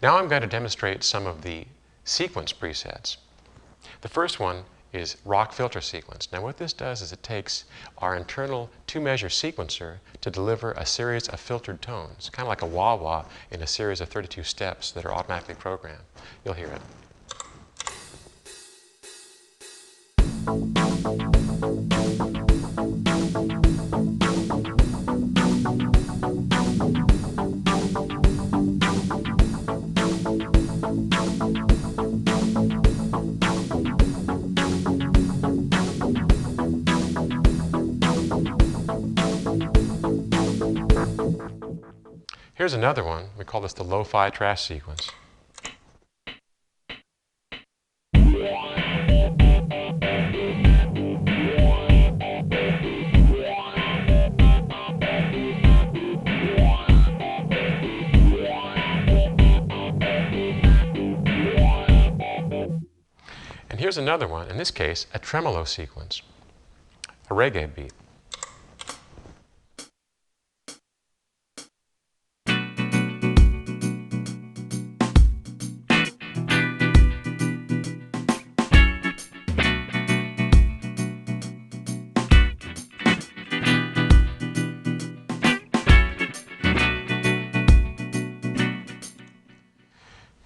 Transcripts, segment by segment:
Now I'm going to demonstrate some of the sequence presets. The first one is rock filter sequence. Now what this does is it takes our internal two-measure sequencer to deliver a series of filtered tones, kind of like a wah-wah in a series of 32 steps that are automatically programmed. You'll hear it. Here's another one. We call this the lo-fi trash sequence. And here's another one, in this case, a tremolo sequence, a reggae beat.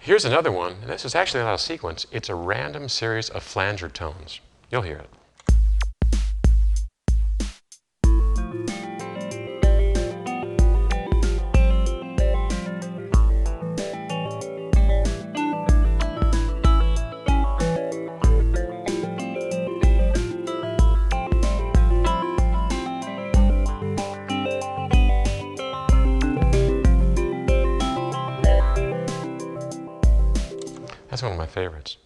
Here's another one, and this is actually not a sequence, it's a random series of flanger tones. You'll hear it. That's one of my favorites.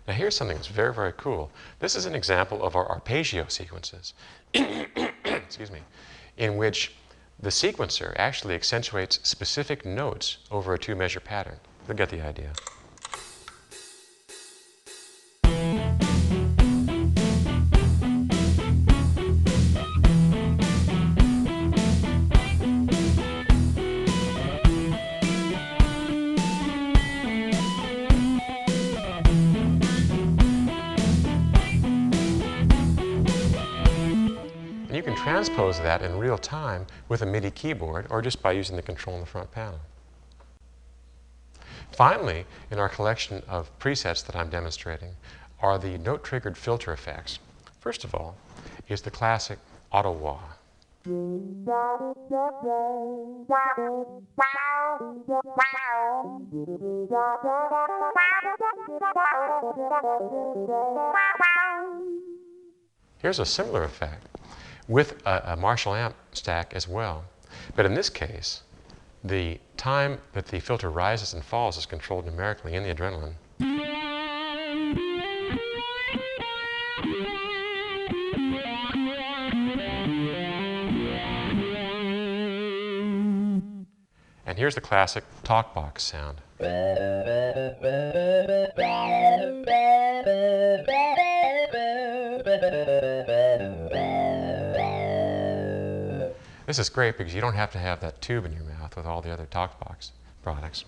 Now here's something that's very, very cool. This is an example of our arpeggio sequences, excuse me, in which the sequencer actually accentuates specific notes over a two-measure pattern. You'll get the idea. You can transpose that in real time with a MIDI keyboard or just by using the control in the front panel. Finally, in our collection of presets that I'm demonstrating are the note-triggered filter effects. First of all is the classic auto wah. Here's a similar effect with a Marshall amp stack as well. But in this case, the time that the filter rises and falls is controlled numerically in the AdrenaLinn. And here's the classic talk box sound. This is great because you don't have to have that tube in your mouth with all the other TalkBox products.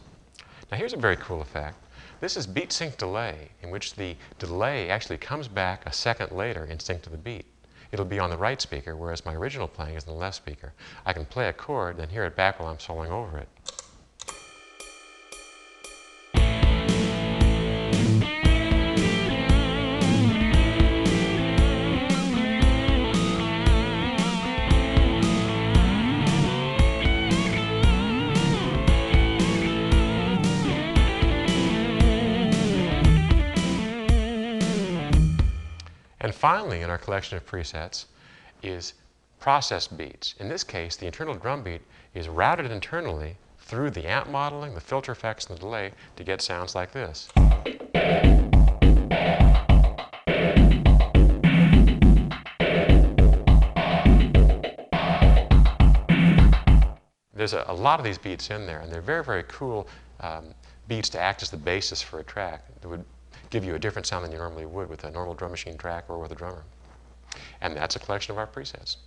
Now here's a very cool effect. This is beat sync delay, in which the delay actually comes back a second later in sync to the beat. It'll be on the right speaker, whereas my original playing is on the left speaker. I can play a chord and hear it back while I'm soloing over it. And finally, in our collection of presets is process beats. In this case, the internal drum beat is routed internally through the amp modeling, the filter effects, and the delay to get sounds like this. There's a lot of these beats in there, and they're very, very cool beats to act as the basis for a track. It would give you a different sound than you normally would with a normal drum machine track or with a drummer. And that's a collection of our presets.